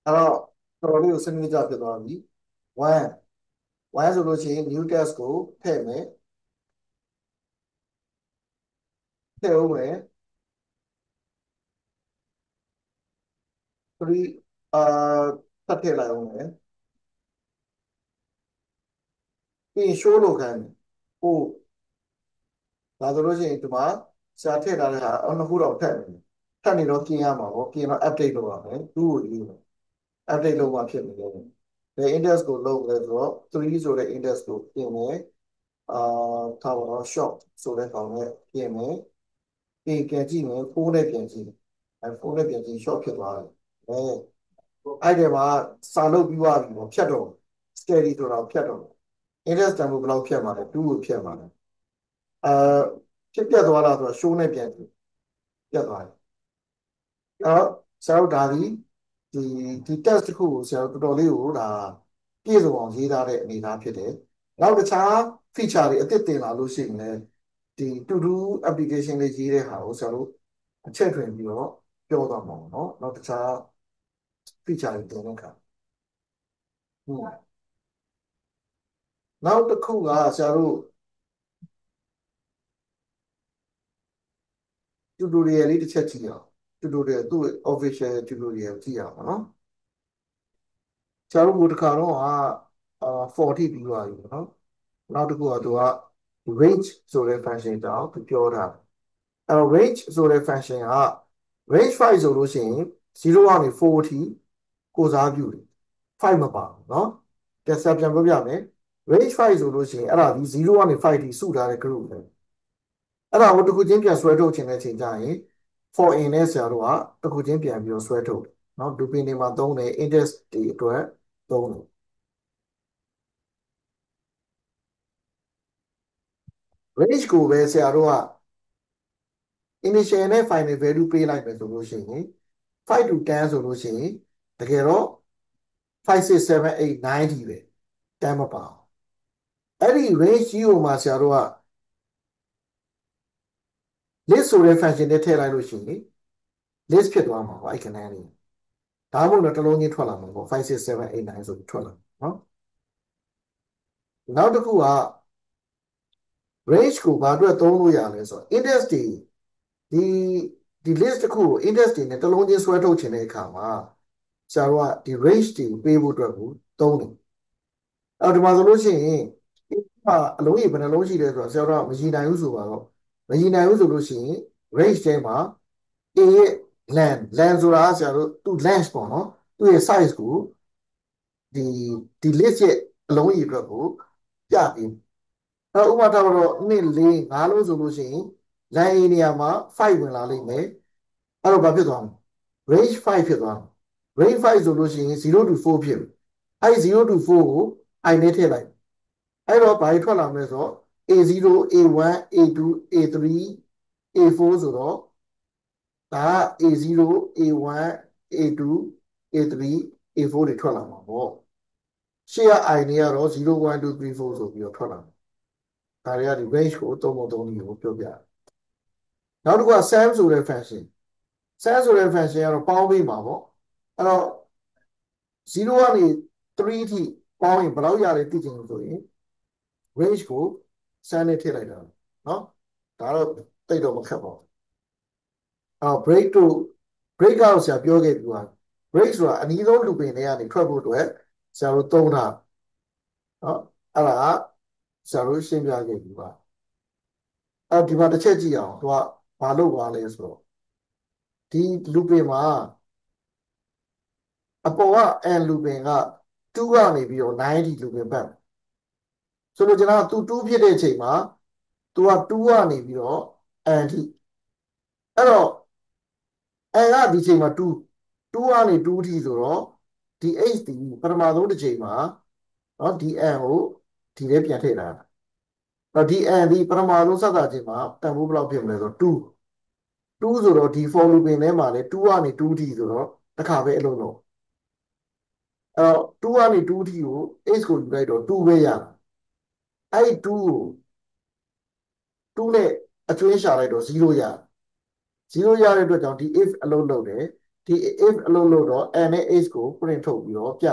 S1: အဲ့တော့တော်တော်လေးကိုစနစ်ကြဖြစ်သွားပြီ1ဆိုလို့ရှိရင် new test ကိုထည့်မယ်ထည့်ဦးမယ်3အာဖတ်ထည့်လိုက်အောင်မယ်ပြီးရင် show လို့ခံတယ်ဟိုဒါဆိုလို့ရှိရင်ဒီမှာဆရာထည့်ထားတဲ့ဟာနှစ်ခုတော့ထည့်မယ်ထပ်နေတော့ပြင်ရမှာပေါ့ပြင်တော့ update လုပ်ရမယ်သူ့ကိုရေးမယ် update လုပ်မှဖြစ်နေတယ်ဒီ index ကိုလုပ်လဲဆိုတော့3ဆိုတဲ့ index ကိုပြင်မယ်ထားပါတော့ short ဆိုတဲ့ကောင်နဲ့ပြင်မယ်ပြင်ပြန်ကြည့်မယ်4နဲ့ပြန်ကြည့်4နဲ့ပြန်ကြည့် short ဖြစ်သွားတယ်အဲ့ဒီမှာစာလုပ်ပြီးသွားပြီပေါ့ဖြတ်တော့ steady ဆိုတော့ဖြတ်တော့ index တန်ဖို့ဘယ်လောက်ဖြတ်မှာလဲ2ကိုဖြတ်မှာလဲအာဖြစ်ပြတ်သွားတာဆိုတော့ show နဲ့ပြန်ကြည့်ပြတ်သွားတယ်အဲ့တော့ဆရာတို့ဒါဒီဒီ test တစ်ခုကိုဆရာတို့တော်တော်လေးကိုဒါပြည့်စုံအောင်ရေးထားတဲ့အနေအထားဖြစ်တယ်နောက်တခြား feature တွေအသစ်တင်လာလို့ရှိရင်လည်းဒီ to do application လေးရေးတဲ့ဟာကိုဆရာတို့အချက်ထွင်ပြီးတော့ပြောသွားမှာပေါ့နော်နောက်တခြား feature တွေတင်တဲ့အခါနောက်တစ်ခုကဆရာတို့ tutorial လေးတစ်ချက်ကြည့်အောင် tutorial သူ့ official tutorial ကြည့်အောင်နော်ဆရာတို့ဘုတခါတော့40ပြီးသွားပြီနော်နောက်တစ်ခုကသူက range ဆိုတဲ့ function တောင်သူပြောတာအဲ့တော့ range ဆိုတဲ့ function က range 5ဆိုလို့ရှိရင်0ကနေ4အထိကိုစားပြုတယ်5မပါဘူးเนาะပြန်ဆက်ပြန်ပြောပြမယ် range 5ဆိုလို့ရှိရင်အဲ့ဒါဒီ0ကနေ5အထိစုထားတဲ့ group ပဲအဲ့ဒါကိုတစ်ခုချင်းပြန်ဆွဲထုတ်ခြင်းတဲ့ချိန်ကျရင် for in နဲ့ဆရာတို့ကတစ်ခုချင်းပြန်ပြီးတော့ဆွဲထုတ်တယ်เนาะ looping တွေမှာသုံးတယ် index တွေအတွက်သုံးတယ် range ကိုပဲဆရာတို့က initial နဲ့ final value ပေးလိုက်မယ်ဆိုလို့ရှိရင်5 to 10ဆိုလို့ရှိရင်တကယ်တော့5 6 7 8 9ဒီပဲ10မပါဘူးအဲ့ဒီ range ကြီးကိုမှဆရာတို့က list ဆိုတဲ့ function နဲ့ထည့်လိုက်လို့ရှိရင် list ဖြစ်သွားမှာပေါ့အဲ့ခဏလေးဒါမှမဟုတ်တော့တစ်လုံးချင်းထွက်လာမှာပေါ့5 6 7 8 9ဆိုပြီးထွက်လာเนาะနောက်တစ်ခုက range ကိုဘာအတွက်သုံးလို့ရလဲဆိုတော့ index တွေဒီဒီ list တစ်ခုကို index တွေနဲ့တစ်လုံးချင်းဆွဲထုတ်ခြင်းတဲ့အခါမှာဆရာတို့ကဒီ range တွေကိုပေးဖို့အတွက်ကိုသုံးတယ်အဲ့တော့ဒီမှာဆိုလို့ရှိရင်အလုံးကြီးဘယ်နှလုံးရှိလဲဆိုတော့ဆရာတို့ကမရည်နိုင်ဘူးဆိုတော့မရည်နိုင်ဘူးဆိုလို့ရှိရင် range ထဲမှာ a ရဲ့ len ဆိုတာဆရာတို့သူ length ပေါ့နော်သူ့ရဲ့ size ကိုဒီဒီ list ရဲ့အလုံးကြီးအတွက်ကိုပြပြီးအဲ့တော့ဥပမာထားတော့2 4 5လုံးဆိုလို့ရှိရင် len a နေရာမှာ5ဝင်လာလိမ့်မယ်အဲ့တော့ဘာဖြစ်သွားမလဲ range 5ဖြစ်သွားတယ် range 5ဆိုလို့ရှိရင်0 to 4ဖြစ်ပြီအဲ့0 to 4ကို i နဲ့ထည့်လိုက်အဲ့တော့ဘာကြီးထွက်လာမလဲဆိုတော့ a0 a1 a2 a3 a4 ဆိုတော့ဒါက a0 a1 a2 a3 a4 တွေထွက်လာမှာပေါ့ရှေ့က i တွေကတော့0 1 2 3 4ဆိုပြီးတော့ထွက်လာမှာဒါတွေကဒီ range ကိုသုံးပုံသုံးနည်းကိုပြောပြတယ်နောက်တစ်ခုက sum ဆိုတဲ့ function sum ဆိုတဲ့ function ကတော့ပေါင်းပေးမှာပေါ့အဲ့တော့0ကနေ3အထိပေါင်းရင်ဘယ်လောက်ရလဲသိချင်လို့ဆိုရင် range ကို sum နဲ့ထည့်လိုက်တာเนาะဒါတော့တိတ်တော့မခက်ပါဘူးအော် break တို့ break ကတော့ဆရာပြောခဲ့ပြီးသွား break ဆိုတာအနည်းဆုံး looping တွေကနေထွက်ဖို့အတွက်ဆရာတို့သုံးတာเนาะအဲ့ဒါဆရာတို့ရှင်းပြခဲ့ပြီးပါအဲ့ဒီမှာတစ်ချက်ကြည့်အောင်သူကဘာလုပ်သွားလဲဆိုတော့ဒီ looping မှာအပေါ်က n looping က2ကနေပြီးတော့9ဒီ looping ပတ်ဆို ဆိုလိုချင်တာကသူ2ဖြစ်တဲ့အချိန်မှာသူက2ကနေပြီးတော့ n ထိအဲ့တော့ n ကဒီချိန်မှာ2ကနေ2ထိဆိုတော့ဒီ h ဒီပထမဆုံးတစ်ချိန်မှာเนาะဒီ n ကိုဒီထဲပြန်ထည့်ထားတာတော့ဒီ n ဒီပထမဆုံးစသချိန်မှာတန်ဖိုးဘယ်လောက်ဖြစ်မလဲဆိုတော့2ဆိုတော့ဒီ for looping ထဲမှာလဲ2ကနေ2ထိဆိုတော့တစ်ခါပဲအလုံးလုံးအဲ့တော့2ကနေ2ထိကို h ကိုယူလိုက်တော့2ပဲရတာအဲ့ဒီ2ကို2နဲ့အကျွင်းရှာလိုက်တော့0ရ0ရတဲ့အတွက်ကြောင့်ဒီ if အလုံးလုံးတယ်ဒီ if အလုံးလုံးတော့ n နဲ့ h ကို print ထုတ်ပြီးတော့ပြ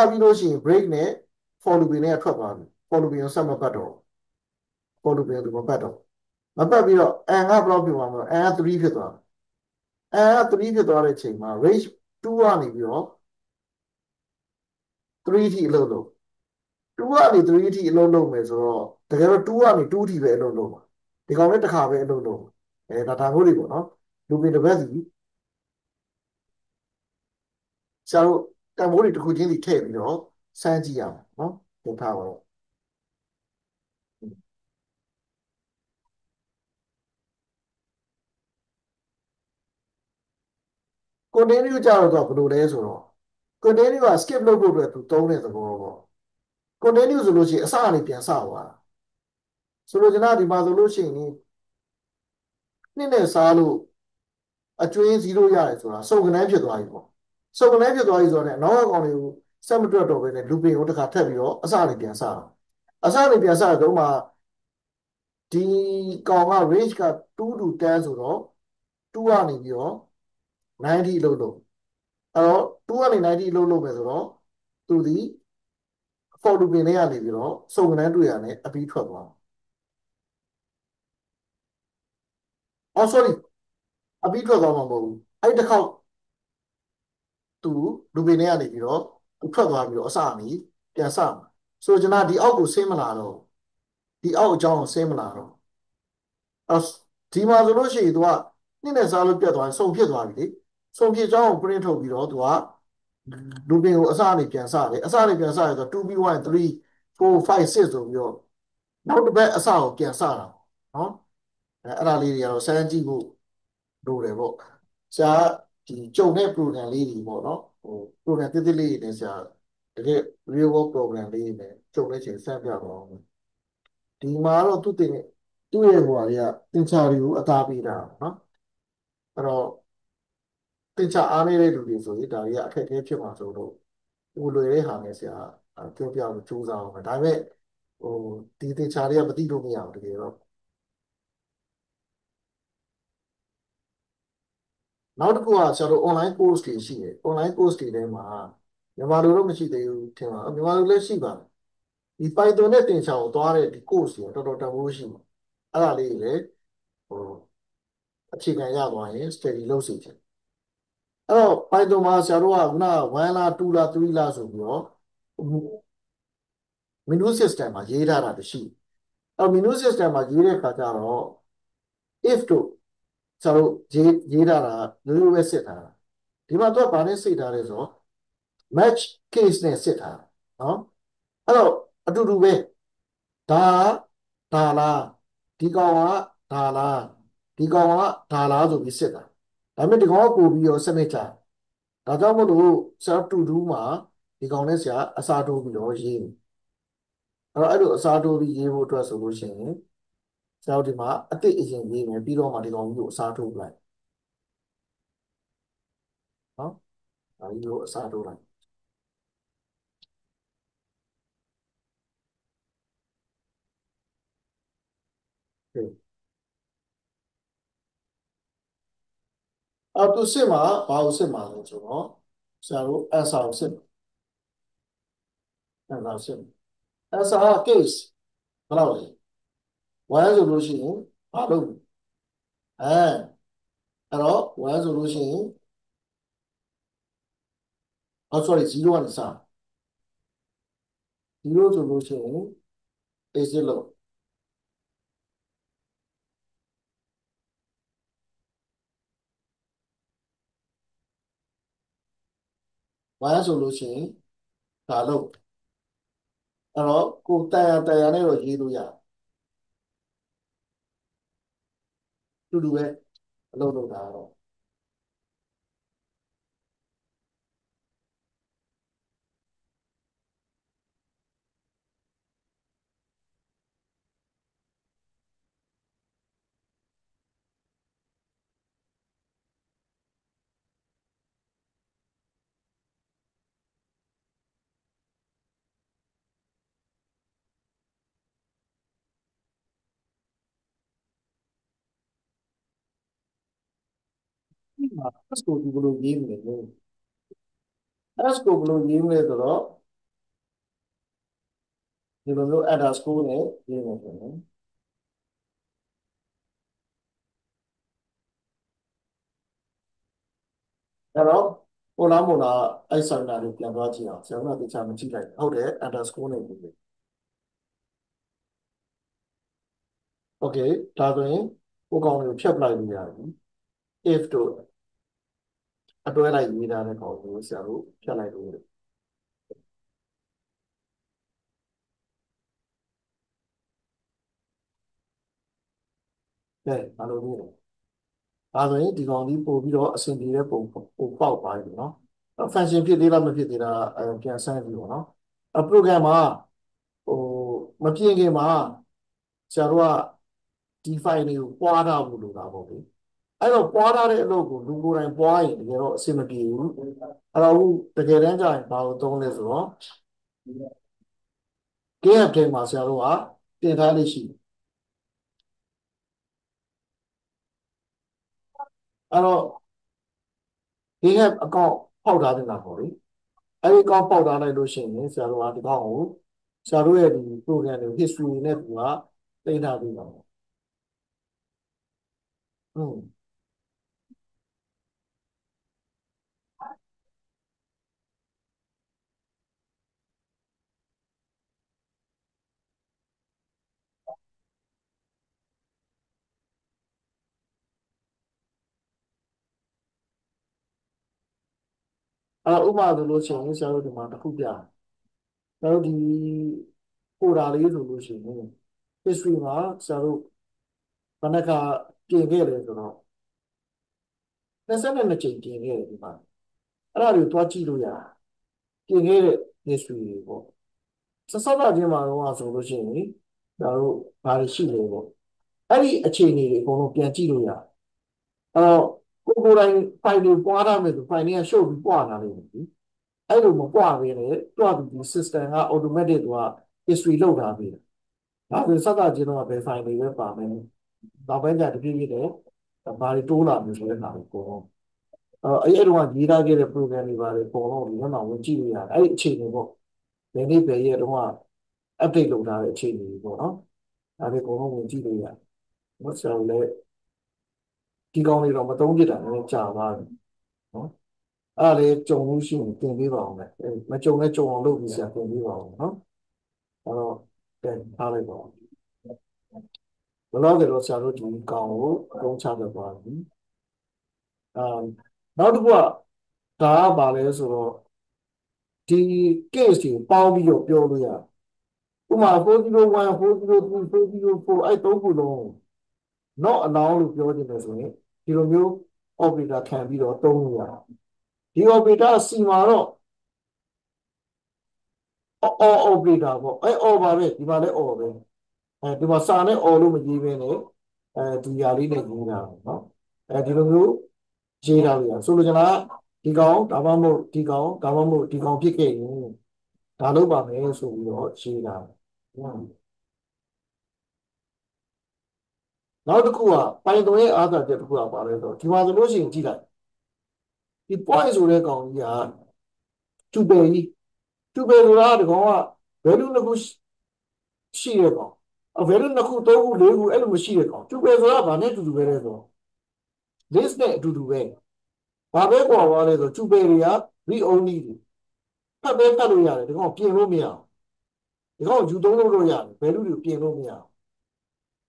S1: ပြီးလို့ရှိရင် break နဲ့ for looping နဲ့ထွက်သွားပြီ for looping ကိုဆက်မပတ်တော့ for looping ကိုမပတ်တော့မပတ်ပြီးတော့ n ကဘယ်လောက်ဖြစ်သွားမလဲ n က3ဖြစ်သွားn က3ဖြစ်သွားတဲ့အချိန်မှာ range 2ကနေပြီးတော့3ထိအလုံးလုံး2ကနေ3ထိအလုံးလုံးမယ်ဆိုတော့တကယ်တော့2ကနေ2ထိပဲအလုံးလုံးပါဒီကောင်လေးတစ်ခါပဲအလုံးလုံးဒါမျိုးတွေပေါ့နော် looping တစ်ပတ်စီဆရာတို့တန်ဖိုးတွေတစ်ခုချင်းစီထည့်ပြီးတော့စမ်းကြည့်ရအောင်နော်ပုံထားပါတော့ continue ကြတော့သူကဘယ်လိုလဲဆိုတော့ continue က skip လုပ်ဖို့အတွက်သူသုံးတဲ့သဘောပေါ့ continue ဆိုလို့ရှိရင်အစအနေပြန်စသွားတာဆိုလိုချင်တာဒီမှာဆိုလို့ရှိရင်နှစ်နဲ့စားလို့အကျွင်း0ရတယ်ဆိုတာစုံကနန်းဖြစ်သွားပြီပေါ့စုံကနန်းဖြစ်သွားပြီဆိုတော့နောက်ကကောင်တွေကိုဆက်မတွက်တော့ဘဲနဲ့ looping ကိုတစ်ခါထပ်ပြီးတော့အစအနေပြန်စတာအစအနေပြန်စတော့မှဒီကောင်က range က2 to 10ဆိုတော့2ကနေပြီးတော့90အလုပ်လုပ်အဲ့တော့2ကနေ90အလုပ်လုပ်မယ်ဆိုတော့သူဒီ for looping တွေကနေပြီးတော့စုံကနန်းတွေ့ရတယ်အပြီးထွက်သွားအော် sorry အပြီးထွက်သွားမှာမဟုတ်ဘူးအဲ့တစ်ခေါက်သူလူပင်တွေကနေပြီးတော့သူထွက်သွားပြီးတော့အစအနီးပြန်စမှာဆိုတော့ကျွန်တော်ဒီအောက်ကိုဆင်းမလာတော့ဒီအောက်အကြောင်းကိုဆင်းမလာတော့အော်ဒီမှာဆိုလို့ရှိရင်သူကနှစ်နဲ့စားလို့ပြတ်သွားရင်စုံဖြစ်သွားပြီလေစုံဖြစ်ကြောင်းကို print ထုတ်ပြီးတော့သူကလူပင်ကိုအစအနေပြန်စတယ်အစအနေပြန်စရဆိုတော့2B1 3 4 5 6ဆိုပြီးတော့နောက်တစ်ပတ်အစကိုပြန်စတာနော်အဲ့ဒါလေးတွေကတော့စမ်းကြည့်ဖို့လိုတယ်ပေါ့ဆရာဒီကြုံတဲ့ program လေးတွေပေါ့နော်ဟို program တိတိလေးတွေနဲ့ဆရာတကယ် real world program လေးတွေနဲ့ကြုံတဲ့ချိန်စမ်းပြတော့ဒီမှာတော့သူ့ရဲ့ဟိုဟာတွေကသင်္ချာတွေကိုအသားပေးတာနော်အဲ့တော့သင်္ချာအားနေတဲ့လူတွေဆိုရင်ဒါတွေကအခက်အခဲဖြစ်မှာဆိုလို့ဟိုလွယ်တဲ့ဟာနဲ့ဆရာပြောပြလို့စူးစမ်းအောင်ဒါပေမဲ့ဟိုဒီသင်္ချာတွေကမသိလို့မရဘူးတကယ်တော့နောက်တစ်ခုကဆရာတို့ online course တွေရှိတယ် online course တွေထဲမှာမြန်မာလိုတော့မရှိသေးဘူးထင်ပါမြန်မာလိုလည်းရှိပါတယ်ဒီ Python နဲ့သင်္ချာကိုသွားတဲ့ဒီ course တွေတော်တော်တန်ဖိုးရှိမှာအဲ့ဒါလေးတွေလည်းဟိုအခြေခံရသွားရင် study လုပ်စီချင်အဲ့တော့ Python မှာဆရာတို့ကခုနက1လား2လား3လားဆိုပြီးတော့ menu system မှာရေးထားတာတရှိအဲ့ menu system မှာရေးတဲ့အခါကျတော့ if တို့ဆရာတို့ရေးထားတာရိုးရိုးပဲစစ်ထားတာဒီမှာတော့ဗာနဲ့စိတ်ထားလဲဆိုတော့ match case နဲ့စစ်ထားတာနော်အဲ့တော့အတူတူပဲဒါဒါလားဒီကောင်ကဒါလားဒီကောင်ကဒါလားဆိုပြီးစစ်တာဒါပေမဲ့ဒီကောင်ကပို့ပြီးတော့စနစ်ချဒါကြောင့်မို့လို့ဆရာတူတူးမှာဒီကောင်နဲ့ဆရာအစားထိုးပြီးတော့ရေးတယ်အဲ့တော့အဲ့လိုအစားထိုးပြီးရေးဖို့အတွက်ဆိုလို့ရှိရင်ဆရာတို့ဒီမှာအစ်စ်အရင်ရေးမယ်ပြီးတော့မှဒီကောင်ကြီးကိုအစားထိုးလိုက်နော်ဒါကြီးကိုအစားထိုးလိုက်အော်သူစစ်မှာဘာလို့စစ်မှာလဲဆိုတော့ဆရာတို့ answer ကိုစစ်answer စစ် answer က case ဘယ်လောက်လဲ1ဆိုလို့ရှိရင်ဘာလုပ်အဲ့တော့1ဆိုလို့ရှိရင်အော် sorry 0ကနေစ0ဆိုလို့ရှိရင် exit လို့1ဆိုလို့ရှိရင်ဒါလို့ အဲ့တော့ကိုတန်ရနဲ့တော့ရေးလို့ရတူတူပဲအလုပ်လုပ်တာတော့ဒီမှာ S ကိုဒီဘယ်လိုရေးမလဲလို့ S ကိုဘယ်လိုရေးမလဲဆိုတော့ဒီလိုမျိုး underscore နဲ့ရေးမယ်ဆိုရင်အဲ့တော့ဟိုလားမို့လားအဲ့ဆိုင်တာကိုပြန်သွားကြည့်အောင်ဆရာကတခြားမကြည့်လိုက်ဟုတ်တယ် underscore နဲ့ရေးတယ် okay ဒါဆိုရင်ကိုကောင်တွေကိုဖြတ်ပလိုက်လို့ရတယ် if တို့အတွဲလိုက်ရေးထားတဲ့ကောင်ကိုဆရာတို့ဖြတ်လိုက်လို့ရတယ်ကဲဘာလို့လဲဒါဆိုရင်ဒီကောင်ကြီးပို့ပြီးတော့အဆင်ပြေတဲ့ပုံပို့ပေါက်သွားပြီနော် function ဖြစ်သေးလားမဖြစ်သေးလားပြန်ဆန်းပြီးပေါ့နော်အ program မှာဟိုမပြင်ခင်မှာဆရာတို့ကဒီ file တွေကိုပွားထားဖို့လိုတာပေါ့လေအဲ့တော့ပွားထားတဲ့အလုပ်ကိုလူကိုယ်တိုင်ပွားရင်တကယ်တော့အဆင်မပြေဘူးအဲ့တော့တကယ်တမ်းကျရင်ဘာလို့သုံးလဲဆိုတော့ GitHub ထဲမှာဆရာတို့ကတင်ထားလေးရှိတယ်အဲ့တော့ GitHub account ဖောက်ထားတင်တာပေါ့လေအဲ့ဒီ account ပေါက်ထားလိုက်လို့ရှိရင်ဆရာတို့ကဒီကောင်ကိုဆရာတို့ရဲ့ဒီ program တွေ history နဲ့သူကတင်ထားပြီးပါမယ်อืมအဲ့တော့ဥပမာဆိုလို့ရှိရင်ဆရာတို့ဒီမှာတစ်ခုပြဆရာတို့ဒီပိုတာလေးဆိုလို့ရှိရင် history မှာဆရာတို့ဘယ်နှခါပြင်ခဲ့လဲဆိုတော့22ကြိမ်ပြင်ခဲ့တယ်ဒီမှာအဲ့ဒါတွေကိုတွားကြည့်လို့ရပြင်ခဲ့တဲ့ history တွေပေါ့ဆက်စပ်ချင်းမှာတော့ဆိုလို့ရှိရင်ဆရာတို့ဘာတွေရှိလဲပေါ့အဲ့ဒီအခြေအနေတွေအကုန်လုံးပြန်ကြည့်လို့ရအဲ့တော့ကိုယ်တိုင် file တွေပွားထားမယ်ဆို file တွေကရှုပ်ပြီးပွားလာလိမ့်မယ်ဒီအဲ့လိုမပွားဘဲနဲ့တွားပြီးဒီ system က automatic က history လောက်ထားပြီဒါဆိုစသချင်းတော့ဘယ် file တွေပဲပါမယ်နောက်ပိုင်းကျတပြေးပြေးနဲ့ဘာတွေတိုးလာမျိုးဆိုတဲ့ဟာတွေအကုန်လုံးအဲ့တော့ရေးထားခဲ့တဲ့ program တွေပါတယ်အကုန်လုံးဒီမှာဝင်ကြည့်လို့ရတယ်အဲ့ဒီအခြေအနေပေါ့ဘယ်နေ့ဘယ်ရက်တုန်းက update လုပ်ထားတဲ့အခြေအနေတွေပေါ့နော်ဒါတွေအကုန်လုံးဝင်ကြည့်လို့ရတယ်နော်ဆရာတို့လည်းဒီကောင်းလေးတော့မသုံးပြတာလည်းကြာပါပြီနော်အဲ့ဒါလေးကြုံလို့ရှိရင်တင်ပေးပါအောင်မယ်မကြုံလည်းကြုံအောင်လုပ်ပြီးဆရာတင်ပေးပါအောင်နော်အဲ့တော့ကဲထားလိုက်ပါဦးဘယ်တော့ကြတော့ဆရာတို့ဒီကောင်းကိုအသုံးချတတ်ပါပြီနောက်တစ်ခုကဒါကဘာလဲဆိုတော့ဒီ case ကိုပေါင်းပြီးတော့ပြောလို့ရတယ်ဥပမာ401 403 404အဲ့သုံးခုလုံး not allow လို့ပြောနေတယ်ဆိုရင်ဒီလိုမျိုး operator ခံပြီးတော့သုံးလို့ရတယ်ဒီ operator စီမှာတော့ all operator ပေါ့အဲ all ပါပဲဒီမှာလည်း all ပဲဒီမှာစာနဲ့ all လို့မရေးဘဲနဲ့ဒီຢာလေးနဲ့ရေးတာเนาะဒီလိုမျိုးရေးတာလို့ရဆိုလိုချင်တာဒီကောင်ဒါမှမဟုတ်ဒီကောင်ဒါမှမဟုတ်ဒီကောင်ဖြစ်ခဲ့ရင်ဒါလုပ်ပါမယ်ဆိုပြီးတော့ရေးတာနောက်တစ်ခုကပိုင်သွင်းရဲ့အားသာချက်တစ်ခုကပါလဲဆိုတော့ဒီမှာဆိုလို့ရှိရင်ကြည့်လိုက်ဒီ point ဆိုတဲ့ကောင်ကြီးကတူပယ်ကြီးတူပယ်ဆိုတာဒီကောင်က value တစ်ခုရှိတဲ့ကောင်value နှစ်ခုသုံးခုလေးခုအဲ့လိုမရှိတဲ့ကောင်တူပယ်ဆိုတာဗာနဲ့တူတူပဲလဲဆိုတော့ list နဲ့အတူတူပဲဘာပဲကွာသွားလဲဆိုတူပယ်တွေက read only တွေဖတ်ပဲဖတ်လို့ရတယ်ဒီကောင်ပြင်လို့မရအောင်ဒီကောင်ယူသုံးလို့ရတယ် value တွေပြင်လို့မရအောင်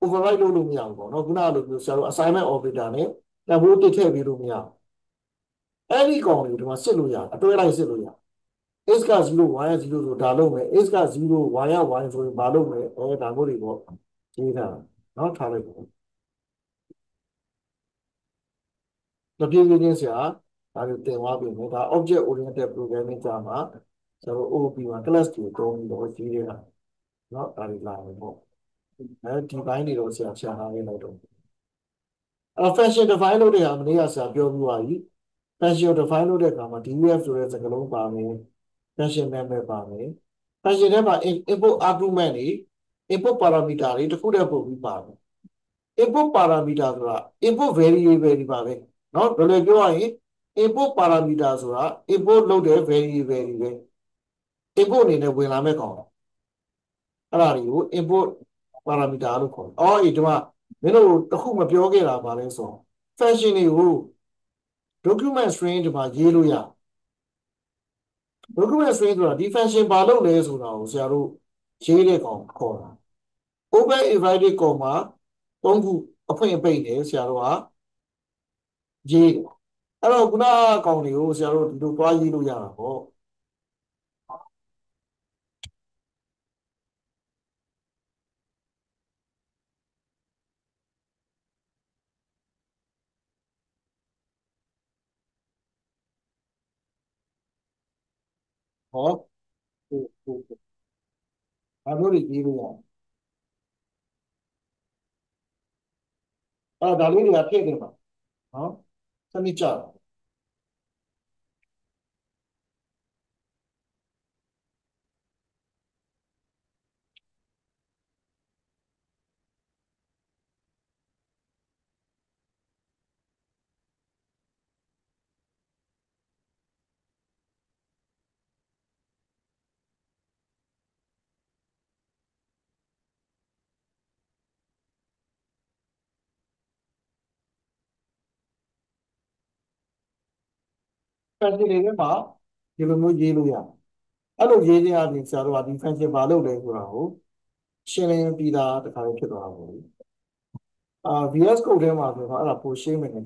S1: override လုပ်လို့မရဘူးပေါ့နော်ခုနကလိုမျိုးဆရာတို့ assignment operator နဲ့တန်ဖိုးတစ်ထည့်ပြီးလို့မရဘူးအဲ့ဒီကောင်တွေကိုဒီမှာစစ်လို့ရတယ်အတွဲလိုက်စစ်လို့ရတယ် x က0 y က0ဆိုဒါလုပ်မယ် x က0 y က1ဆိုရင်ဘာလုပ်မလဲဒါမျိုးတွေပေါ့ရေးထားတာเนาะထားလိုက်ပေါ့တပြေးပြေးချင်းဆရာဒါကိုတင်သွားပြီမယ်ဒါ object oriented programming ကြာမှာကျွန်တော် OOP မှာ class ကိုတုံးပြီးတော့ရေးနေတာเนาะဒါတွေလာမယ်ပေါ့ဒီဘိုင်းတွေတော့ဆရာရှာထားခဲ့လိုက်တော့function define လုပ်တဲ့ဟာမနေ့ကဆရာပြောပြီးသွားပြီ function define လုပ်တဲ့အခါမှာ def ဆိုတဲ့စကားလုံးပါမယ် function name ပါမယ် function ထဲမှာ input argument တွေ input parameter တွေတစ်ခုတည်းပို့ပြီးပါမယ် input parameter ဆိုတာ input variable တွေပါပဲเนาะဘယ်လိုပြောရရင် input parameter ဆိုတာ input လုပ်တဲ့ variable တွေပဲ input အနေနဲ့ဝင်လာမဲ့ကောင်အဲ့ဒါတွေကို input parameter လို့ခေါ်တယ်အော်ဒီမှာမင်းတို့တခုမပြောခဲ့တာပါလဲဆို function တွေကို document string ဒီမှာရေးလို့ရ document string ဆိုတာဒီ function ဘာလုပ်လဲဆိုတာကိုဆရာတို့ရေးတဲ့ကောင်ခေါ်တာ open inverted comma 3ခုအဖွင့်အပိတ်နဲ့ဆရာတို့ကရေးအဲ့တော့ခုနကကောင်တွေကိုဆရာတို့ဒီလိုသွားရေးလို့ရတာပေါ့ဟောဒါမျိုးတွေရေးလို့ရတယ်အဲ့ဒါလေးတွေကထည့်နေပါနော်စနစ်ကြတယ်function တွေထဲမှာဒီလိုမျိုးရေးလို့ရတယ်အဲ့လိုရေးခြင်းအပြင်ဆရာတို့ကဒီ function ဘာလုပ်လဲဆိုတာကိုရှင်းလင်းပြီးသားတခါလေးဖြစ်သွားတာပေါ့VS Code ထဲမှာဆိုတော့အဲ့ဒါပိုရှင်းမယ်နဲ့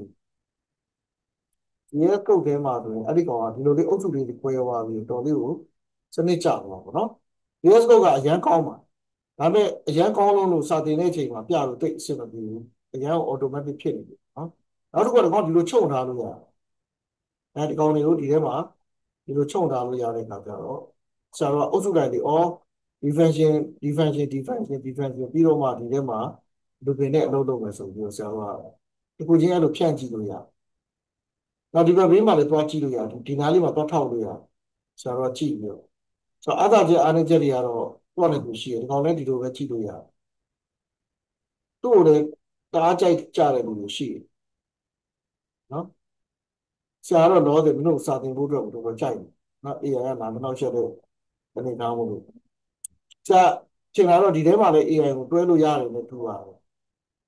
S1: VS Code ထဲမှာဆိုရင်အဲ့ဒီကောင်ကဒီလိုလေးအုပ်စုလေးတွေ꿰သွားပြီးတော်လေးကိုစနစ်ကျသွားပါတော့ VS Code ကအရန်ကောင်းပါဒါပေမဲ့အရန်ကောင်းလို့စာတင်တဲ့အချိန်မှာပြလို့တိတ်အဆင်မပြေဘူးအရန် automatic ဖြစ်နေပြီနော်နောက်တစ်ခုကတော့ဒီလိုချုပ်ထားလို့ရတယ်ဒီကောင်တွေကိုဒီထဲမှာဒီလိုချုပ်ထားလို့ရတဲ့အခါကျတော့ဆရာတော်ကအုပ်စုတိုင်းတွေဒီ function ပြီးတော့မှဒီထဲမှာလူပင်နဲ့အလုပ်လုပ်မယ်ဆိုပြီးတော့ဆရာတော်ကဒီကိုချင်းအဲ့လိုဖြန့်ကြည့်လို့ရတယ်နောက်ဒီဘက်ဘေးမှာလည်းသွားကြည့်လို့ရတယ်ဒီနားလေးမှာသွားထောက်လို့ရတယ်ဆရာတော်ကကြည့်ပြီးတော့ဆိုတော့အားသာချက်အားနည်းချက်တွေကတော့သူ့အနေနဲ့ရှိတယ်ဒီကောင်လည်းဒီလိုပဲကြည့်လို့ရတယ်သူ့ကိုလည်းတအားကြိုက်ကြတယ်လို့ရှိတယ်နော်ဆရာကတော့လောတယ်မင်းတို့စာသင်ဖို့အတွက်တော့ကြိုက်တယ်နော် AI ကလာမနောက်ချက်တဲ့အနေထားမို့လို့ဆရာချိန်လာတော့ဒီထဲမှာလည်း AI ကိုတွဲလို့ရတယ်လို့သူပါတယ်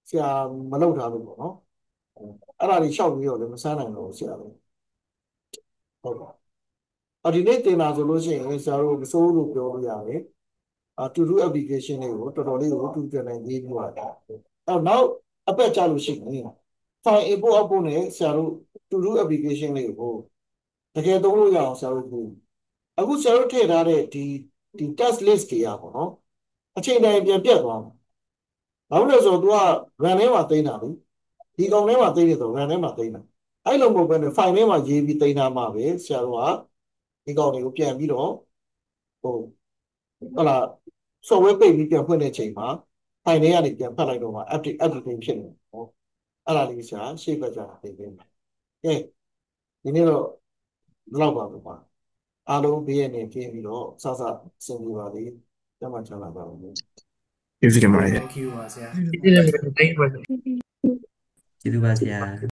S1: ဆရာမလုပ်ထားလို့ပေါ့နော်အဲ့ဒါကြီးရှောက်ပြီးတော့လည်းမစမ်းနိုင်တော့ဆရာလည်းဟုတ်ပါဒီနေ့တင်လာဆိုလို့ရှိရင်ဆရာတို့မစိုးလို့ပြောလို့ရတယ်to do application တွေကိုတော်တော်လေးကိုတူပြန်နိုင်ရေးပြီးပါတယ်နောက်အပတ်ကြလို့ရှိရင် file import output နဲ့ဆရာတို့ to do application တွေကိုတကယ်သုံးလို့ရအောင်ဆရာတို့အခုဆရာတို့ထည့်ထားတဲ့ဒီ test list တွေရပါတော့အချိန်တိုင်းပြန်ပြတ်သွားမှာဘာလို့လဲဆိုတော့ तू က run ထဲမှာသိမ်းတာလေဒီကောင်ထဲမှာသိမ်းနေဆို run ထဲမှာသိမ်းတာအဲ့လိုမဟုတ်ဘဲနဲ့ file ထဲမှာရေးပြီးသိမ်းထားမှာပဲဆရာတို့ကဒီကောင်တွေကိုပြန်ပြီးတော့ဟုတ်လား software ပိတ်ပြီးပြန်ဖွင့်တဲ့ချိန်မှာ file ထဲကနေပြန်ဖတ်လိုက်တော့မှ update ဖြစ်နေတယ်အဲ့ဒါလေးဆရာရှေ့ဘက်ကြတာသိပေးမယ်ကဲဒီနေ့တော့လောက်ပါပဲပါအားလုံးဘေးရနေပြင်းပြီးတော့စစဆင်ပြပါလိမ့်ကျမချမ်းသာပါဘူး
S2: ကျေးဇူးတင်ပါတယ်
S3: Thank you ပါဆရာ
S2: ကျေးဇူးတင်ပါတယ်
S3: ကျေးဇူးပါဆရာ